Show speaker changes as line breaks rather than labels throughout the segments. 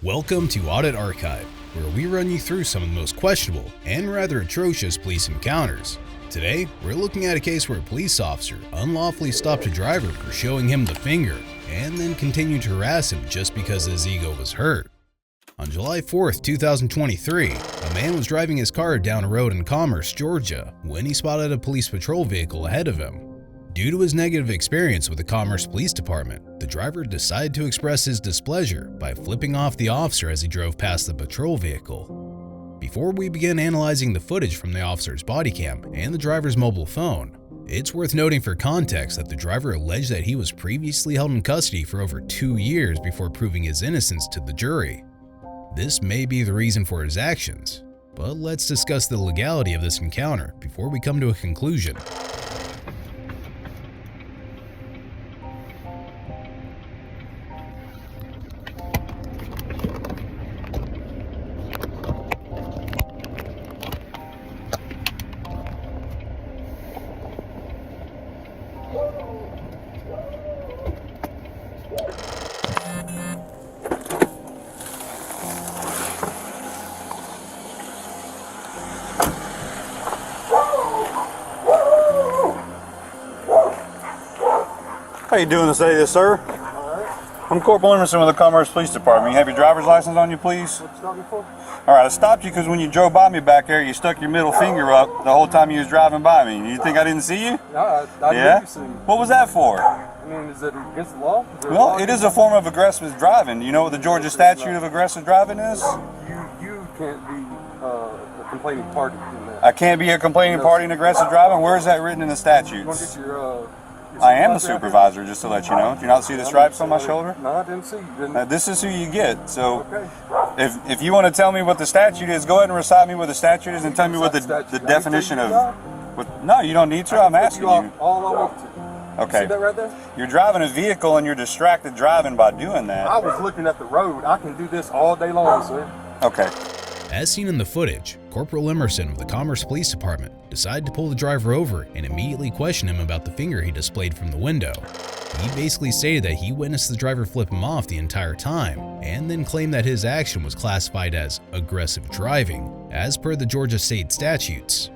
Welcome to Audit Archive, where we run you through some of the most questionable and rather atrocious police encounters. Today, we're looking at a case where a police officer unlawfully stopped a driver for showing him the finger and then continued to harass him just because his ego was hurt. On July 4th, 2023, a man was driving his car down a road in Commerce, Georgia, when he spotted a police patrol vehicle ahead of him. Due to his negative experience with the Commerce Police Department, the driver decided to express his displeasure by flipping off the officer as he drove past the patrol vehicle. Before we begin analyzing the footage from the officer's body cam and the driver's mobile phone, it's worth noting for context that the driver alleged that he was previously held in custody for over 2 years before proving his innocence to the jury. This may be the reason for his actions, but let's discuss the legality of this encounter before we come to a conclusion.
How you doing today, sir?
Alright.
I'm Corporal Emerson with the Commerce Police Department. You have your driver's license on you, please?
What you stopped me for?
Alright, I stopped you because when you drove by me back there, you stuck your middle finger up the whole time you was driving by me. You think I didn't see you?
No, I
Yeah?
didn't see you.
What was that for?
I mean, is it against the law? Is there a
Well,
law
it is
against
a form of aggressive driving. You know what the Georgia statute of aggressive driving is?
You can't be a complaining party in that.
I can't be a complaining party in aggressive driving? Where is that written in the
You want to
statutes?
get your
I am the
supervisor
supervisor, just to let you know. Do you not see the stripes on my shoulder?
No, I didn't see you. Didn't.
This is who you get. So
Okay.
if you want to tell me what the statute is, go ahead and recite me what the statute is and tell me what the definition of... No, you don't need to. I'm asking you.
All I want to.
Okay.
See that right there?
You're driving a vehicle and you're distracted driving by doing that.
I was looking at the road. I can do this all day long, sir.
Okay.
As seen in the footage, Corporal Emerson of the Commerce Police Department decided to pull the driver over and immediately question him about the finger he displayed from the window. He basically stated that he witnessed the driver flip him off the entire time, and then claimed that his action was classified as aggressive driving, as per the Georgia state statutes.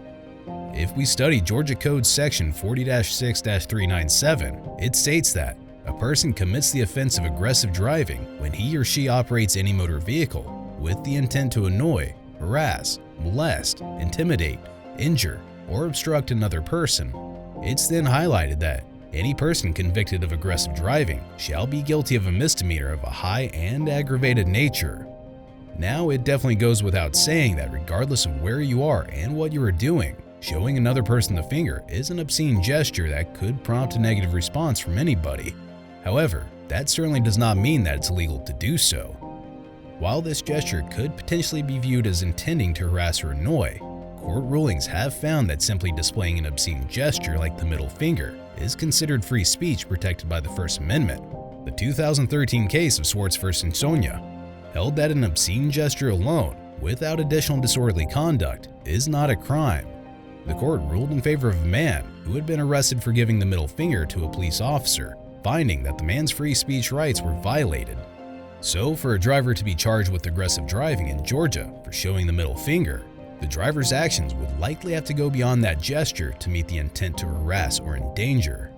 If we study Georgia Code section 40-6-397, it states that a person commits the offense of aggressive driving when he or she operates any motor vehicle with the intent to annoy, harass, molest, intimidate, injure, or obstruct another person. It's then highlighted that any person convicted of aggressive driving shall be guilty of a misdemeanor of a high and aggravated nature. Now, it definitely goes without saying that regardless of where you are and what you are doing, showing another person the finger is an obscene gesture that could prompt a negative response from anybody. However, that certainly does not mean that it's illegal to do so. While this gesture could potentially be viewed as intending to harass or annoy, court rulings have found that simply displaying an obscene gesture like the middle finger is considered free speech protected by the First Amendment. The 2013 case of Swartz v. Sonia held that an obscene gesture alone, without additional disorderly conduct, is not a crime. The court ruled in favor of a man who had been arrested for giving the middle finger to a police officer, finding that the man's free speech rights were violated. So, for a driver to be charged with aggressive driving in Georgia for showing the middle finger, the driver's actions would likely have to go beyond that gesture to meet the intent to harass or endanger.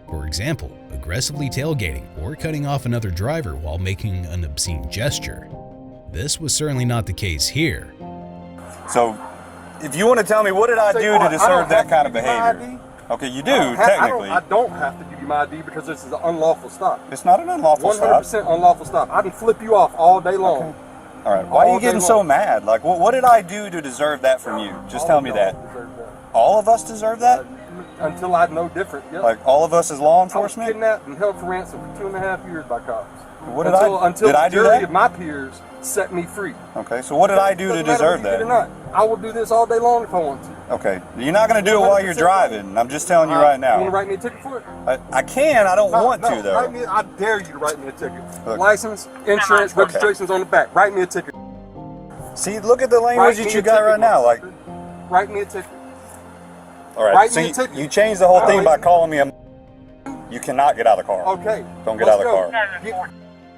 For example, aggressively tailgating or cutting off another driver while making an obscene gesture. This was certainly not the case here.
So, if you want to tell me, what did I do to deserve that kind of behavior? Okay, you do, technically.
I don't have to give you my ID because this is an unlawful stop.
It's not an unlawful stop.
100% unlawful stop. I can flip you off all day long.
Okay. All right. Why are you getting so mad? Like, what did I do to deserve that from you? Just tell me that. All of us deserve that?
Until I know different. Yep.
Like, all of us as law
I was
enforcement?
kidnapped and held for ransom for 2.5 years by cops.
What did I do?
Until
Did I
the
do
jury
that?
of my peers set me free.
Okay, so what did I do to deserve that?
Or not. I will do this all day long if I want to.
Okay, you're not going to do it while you're driving. I'm just telling you right now.
You want to write me a ticket for it?
I can. I don't want to, though.
I dare you to write me a ticket.
Look.
License, insurance, registration's on the back. Write me a ticket.
See, look at the language that you got right now. Like,
write me a ticket.
all right,
Write
so
me a ticket.
you changed the whole thing by calling me a... You cannot get out of the car.
Okay.
Don't get out of the car.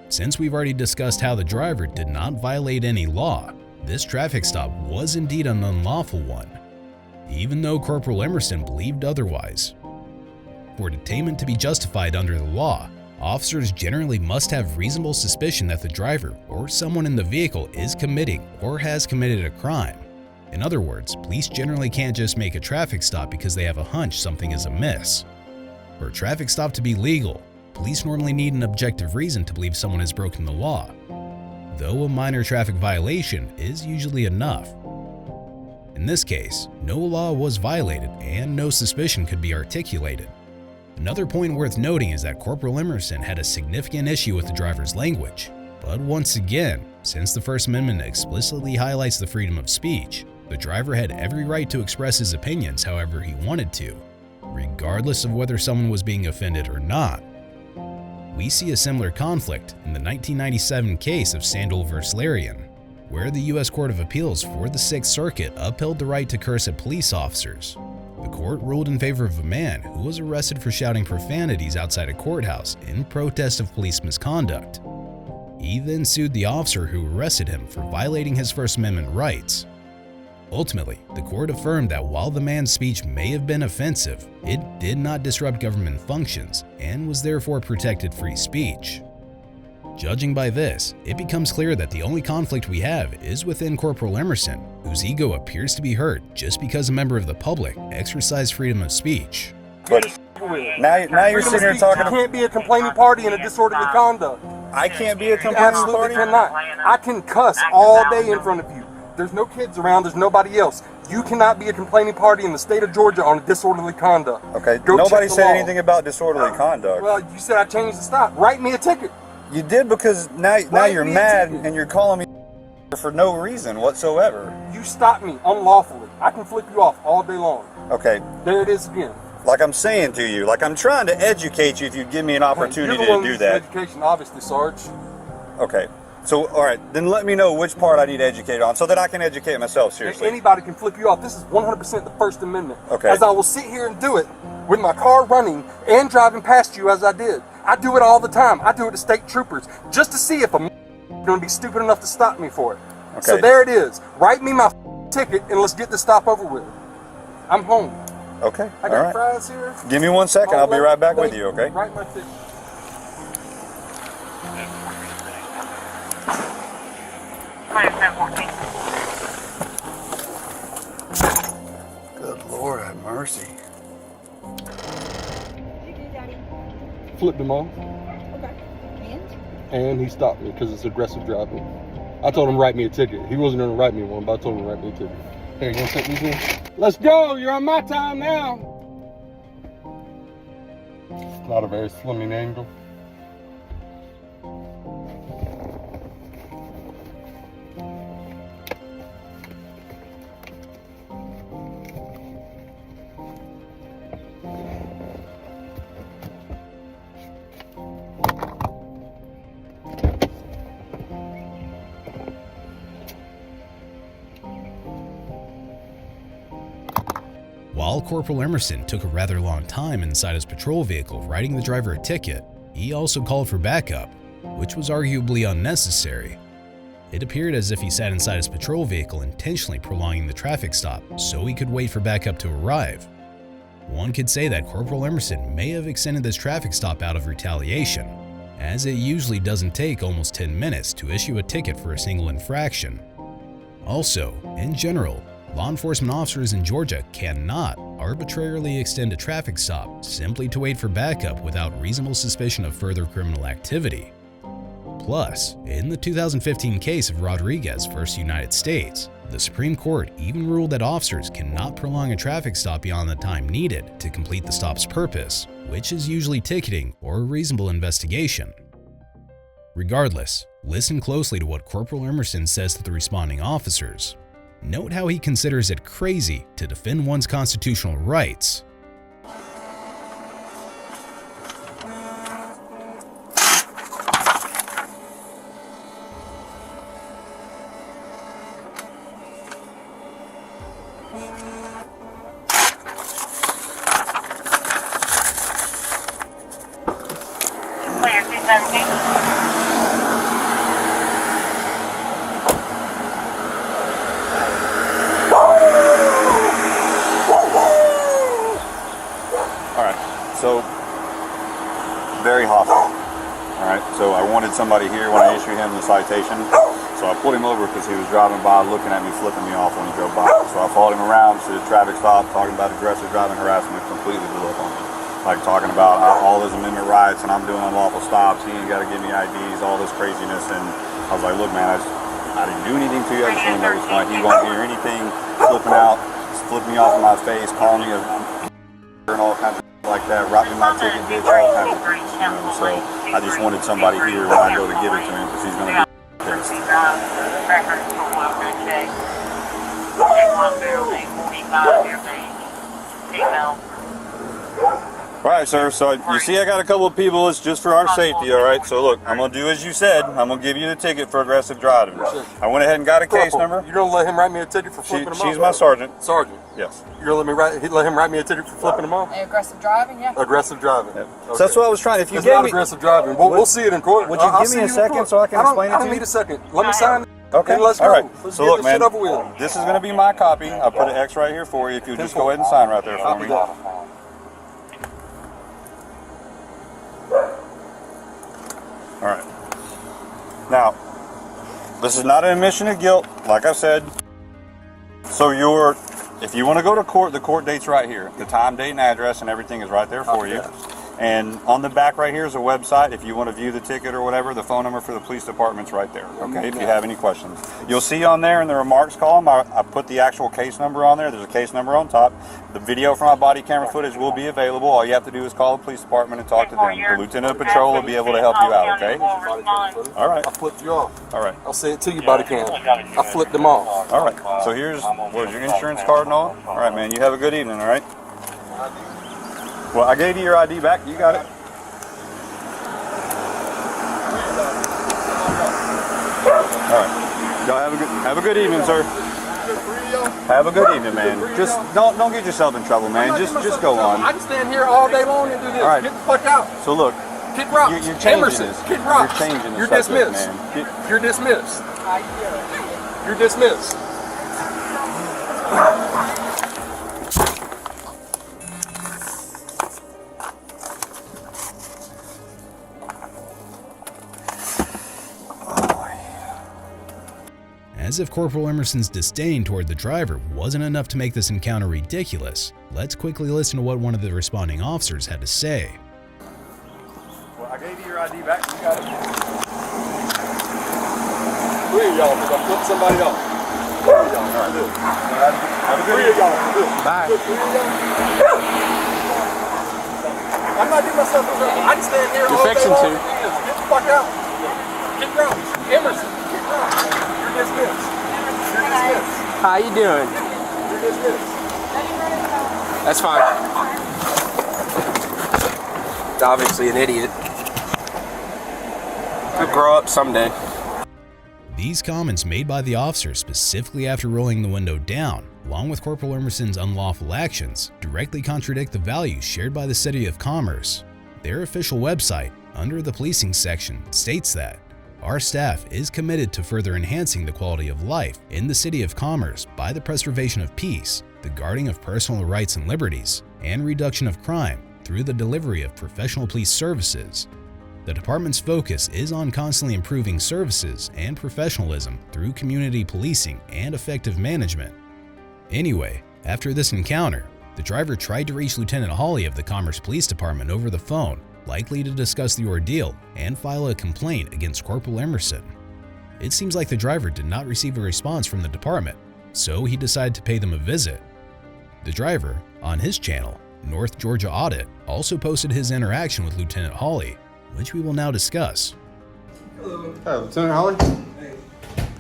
since we've already discussed how the driver did not violate any law, this traffic stop was indeed an unlawful one, even though Corporal Emerson believed otherwise. For detainment to be justified under the law, officers generally must have reasonable suspicion that the driver or someone in the vehicle is committing or has committed a crime. In other words, police generally can't just make a traffic stop because they have a hunch something is amiss. For a traffic stop to be legal, police normally need an objective reason to believe someone has broken the law, though a minor traffic violation is usually enough. In this case, no law was violated and no suspicion could be articulated. Another point worth noting is that Corporal Emerson had a significant issue with the driver's language. But once again, since the First Amendment explicitly highlights the freedom of speech, the driver had every right to express his opinions however he wanted to, regardless of whether someone was being offended or not. We see a similar conflict in the 1997 case of Sandel v. Larian, where the U.S. Court of Appeals for the Sixth Circuit upheld the right to curse at police officers. The court ruled in favor of a man who was arrested for shouting profanities outside a courthouse in protest of police misconduct. He then sued the officer who arrested him for violating his First Amendment rights. Ultimately, the court affirmed that while the man's speech may have been offensive, it did not disrupt government functions and was therefore protected free speech. Judging by this, it becomes clear that the only conflict we have is within Corporal Emerson, whose ego appears to be hurt just because a member of the public exercised freedom of speech.
But now you're sitting here talking.
You can't be a complaining party in a disorderly conduct.
I can't be a complaining
Absolutely
party?
cannot. I can cuss all day in front of you. There's no kids around. There's nobody else. You cannot be a complaining party in the state of Georgia on disorderly conduct.
Okay,
Go
nobody
check the
said
law.
anything about disorderly conduct.
Well, you said I changed the stop. Write me a ticket.
You did because now you're
me a
mad
ticket.
and you're calling me for no reason whatsoever.
You stopped me unlawfully. I can flip you off all day long.
Okay,
There it is again.
like I'm saying to you, like I'm trying to educate you if you'd give me an opportunity
You're the one
to do
who's
that.
Education, obviously, Sarge.
Okay, so all right, then let me know which part I need to educate on so that I can educate myself seriously.
Anybody can flip you off. This is 100% the First Amendment.
Okay.
As I will sit here and do it with my car running and driving past you as I did. I do it all the time. I do it to state troopers just to see if I'm going to be stupid enough to stop me for it.
Okay.
So there it is. Write me my ticket and let's get this stop over with. I'm home.
Okay,
I
all
got
right.
fries here.
Give me 1 second, I'll be right back with you, okay?
Write my ticket.
Good Lord have mercy.
Flipped him off.
Okay.
And he stopped me because it's aggressive driving. I told him to write me a ticket. He wasn't going to write me one, but I told him to write me a ticket. Here, you want to take these in? Let's go! You're on my time now! It's not a very slimming angle.
While Corporal Emerson took a rather long time inside his patrol vehicle writing the driver a ticket, he also called for backup, which was arguably unnecessary. It appeared as if he sat inside his patrol vehicle intentionally prolonging the traffic stop so he could wait for backup to arrive. One could say that Corporal Emerson may have extended this traffic stop out of retaliation, as it usually doesn't take almost 10 minutes to issue a ticket for a single infraction. Also, in general, law enforcement officers in Georgia cannot arbitrarily extend a traffic stop simply to wait for backup without reasonable suspicion of further criminal activity. Plus, in the 2015 case of Rodriguez v. United States, the Supreme Court even ruled that officers cannot prolong a traffic stop beyond the time needed to complete the stop's purpose, which is usually ticketing or a reasonable investigation. Regardless, listen closely to what Corporal Emerson says to the responding officers. Note how he considers it crazy to defend one's constitutional rights.
Clear 217.
somebody here when I issue him the citation. So I pulled him over because he was driving by looking at me, flipping me off when he drove by. So I followed him around to the traffic stop, talking about aggressive driving harassment, completely blew up on me. Like talking about all his amendment rights and I'm doing unlawful stops, he ain't got to give me IDs, all this craziness. And I was like, look man, I didn't do anything to you, I just want to know what's going on. He won't hear anything, flipping me off in my face, calling me a and all kinds of like that, writing my ticket, bitch, all kinds of things. You know? So I just wanted somebody here when I go to give it to him because he's going to be pissed. Alright sir, so you see I got a couple of people, it's just for our safety, alright? So look, I'm going to do as you said, I'm going to give you the ticket for aggressive driving. I went ahead and got a case number.
You're going to let him write me a ticket for flipping him off?
She's my sergeant.
Sergeant?
Yes.
You're going to let him write me a ticket for flipping him off?
Aggressive driving, yeah.
Aggressive driving.
Yep. Okay. So that's what I was trying, if you
it's
gave
not
me...
aggressive driving. We'll see it in court.
Would you give me a second so I can explain it to you?
I don't need a second. Let me sign it.
Okay,
and let's
all
go.
right.
Let's
so
get
look,
this
man,
shit over with.
This is going to be my copy. I'll put an X right here for you if you'll just go ahead and sign right there for me. All right. Now, this is not an admission of guilt, like I said. So if you want to go to court, the court date's right here. The time, date, and address and everything is right there for you. And on the back right here is a website. If you want to view the ticket or whatever, the phone number for the police department's right there, okay, if you have any questions. You'll see on there in the remarks column, I put the actual case number on there. There's a case number on top. The video from my body camera footage will be available. All you have to do is call the police department and talk to them. The lieutenant of patrol will be able to help you out, okay? All right.
I flipped you off.
All right.
I'll say it to you, body cam. I flipped them off.
All right. So here's your insurance card and all. All right, man. You have a good evening, all right? Well, I gave you your ID back. You got it. All right. Y'all have a good evening, sir. Have a good evening, man. Just don't get yourself in trouble, man. Just go on.
I can stand here all day long and do this.
All right.
Get the fuck out.
So look,
kick rocks.
You're changing
Emerson,
this.
kick rocks.
You're changing this.
You're dismissed.
Man.
You're dismissed. You're dismissed.
As if Corporal Emerson's disdain toward the driver wasn't enough to make this encounter ridiculous, let's quickly listen to what one of the responding officers had to say.
Well, I gave you your ID back. You got it.
Three of y'all, because I flipped somebody off. Three of y'all. All right, do it.
Have a good
Three of y'all. Do it.
Bye.
Three of y'all. I'm not getting myself in trouble. I can stand here all day long. Get the fuck out. Kick rocks. Emerson, kick rocks. You're dismissed. You're dismissed.
How you doing?
You're dismissed.
That's fine. He's obviously an idiot. He'll grow up someday.
These comments made by the officer specifically after rolling the window down, along with Corporal Emerson's unlawful actions, directly contradict the values shared by the City of Commerce. Their official website, under the policing section, states that our staff is committed to further enhancing the quality of life in the City of Commerce by the preservation of peace, the guarding of personal rights and liberties, and reduction of crime through the delivery of professional police services. The department's focus is on constantly improving services and professionalism through community policing and effective management. Anyway, after this encounter, the driver tried to reach Lieutenant Hawley of the Commerce Police Department over the phone, likely to discuss the ordeal and file a complaint against Corporal Emerson. It seems like the driver did not receive a response from the department, so he decided to pay them a visit. The driver, on his channel, North Georgia Audit, also posted his interaction with Lieutenant Hawley, which we will now discuss.
Hello. Hi, Lieutenant Hawley. Hey.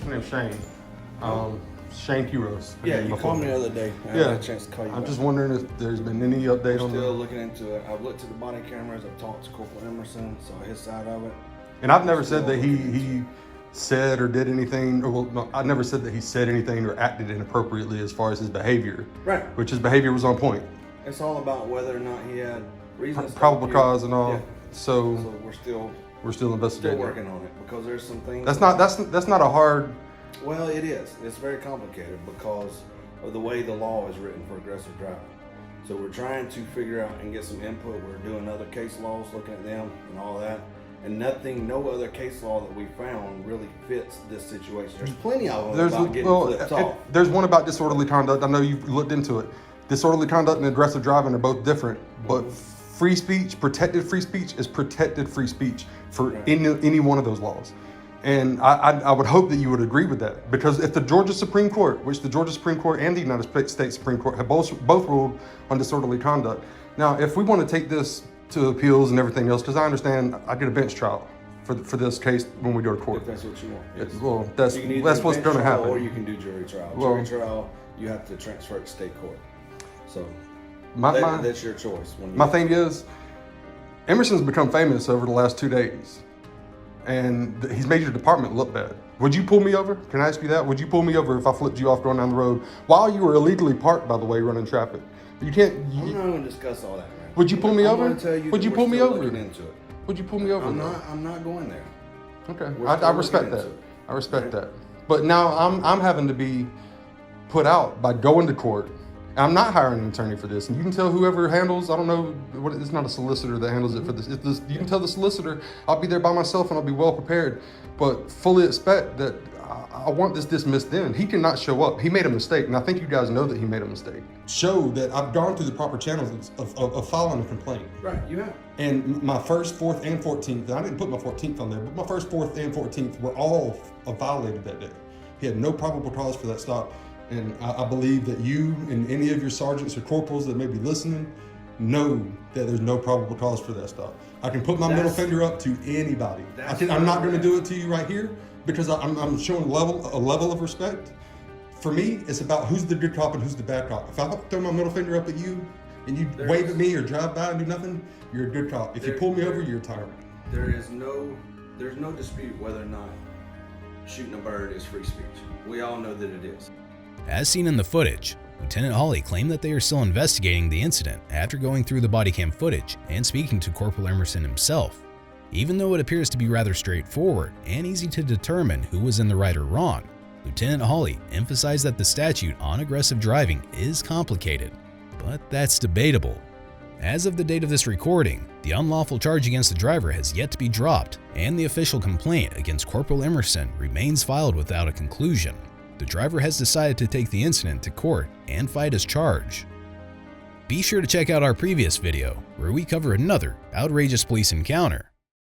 My name's Shane. Shane Quiros.
Yeah, you called me the other day. I had a chance to call you
I'm
back.
just wondering if there's been any update on
Still looking into it. I've looked at the body cameras. I've talked to Corporal Emerson, saw his side of it.
And I've never said that he said or did anything, or well, no, I never said that he said anything or acted inappropriately as far as his behavior.
Right.
Which his behavior was on point.
It's all about whether or not he had reasons.
Probable cause and all.
Yeah.
So
we're still
investigating.
working on it because there's some things.
That's not a hard.
Well, it is. It's very complicated because of the way the law is written for aggressive driving. So we're trying to figure out and get some input. We're doing other case laws, looking at them and all that. And no other case law that we found really fits this situation. There's plenty of them about getting flipped off.
There's one about disorderly conduct. I know you've looked into it. Disorderly conduct and aggressive driving are both different, but free speech, protected free speech is protected free speech for any one of those laws. And I would hope that you would agree with that, because if the Georgia Supreme Court, which the Georgia Supreme Court and the United States Supreme Court have both ruled on disorderly conduct. Now, if we want to take this to appeals and everything else, because I understand I get a bench trial for this case when we go to court.
If that's what you want. Yes.
Well,
You can either
that's
do
what's
bench
going to
trial
happen.
Or you can do jury trial.
Well,
Jury trial, you have to transfer it to state court. So that's your choice.
My thing is, Emerson's become famous over the last 2 days, and he's made your department look bad. Would you pull me over? Can I ask you that? Would you pull me over if I flipped you off going down the road while you were illegally parked, by the way, running traffic? You can't.
I'm not going to discuss all that, man.
Would you pull me over?
I'm going to tell you.
Would you
we're
pull me
still
over?
looking into it.
Would you pull me over?
I'm not going there.
Okay,
We're
I
still
respect
looking
that.
into it.
I respect that. But now I'm having to be put out by going to court. I'm not hiring an attorney for this, and you can tell whoever handles. I don't know what. It's not a solicitor that handles it for this. You can tell the solicitor I'll be there by myself and I'll be well prepared. But fully expect that I want this dismissed then. He cannot show up. He made a mistake, and I think you guys know that he made a mistake. Show that I've gone through the proper channels of filing a complaint.
Right, you have.
And my first, 4th, and 14th, I didn't put my 14th on there, but my first, 4th, and 14th were all violated that day. He had no probable cause for that stop. And I believe that you and any of your sergeants or corporals that may be listening know that there's no probable cause for that stop. I can put my middle finger up to anybody. I'm not going to do it to you right here because I'm showing a level of respect. For me, it's about who's the good cop and who's the bad cop. If I throw my middle finger up at you and you wave at me or drive by and do nothing, you're a good cop. If you pull me over, you're a tyrant.
There's no dispute whether or not shooting a bird is free speech. We all know that it is.
As seen in the footage, Lieutenant Hawley claimed that they are still investigating the incident after going through the body cam footage and speaking to Corporal Emerson himself. Even though it appears to be rather straightforward and easy to determine who was in the right or wrong, Lieutenant Hawley emphasized that the statute on aggressive driving is complicated, but that's debatable. As of the date of this recording, the unlawful charge against the driver has yet to be dropped, and the official complaint against Corporal Emerson remains filed without a conclusion. The driver has decided to take the incident to court and fight his charge. Be sure to check out our previous video, where we cover another outrageous police encounter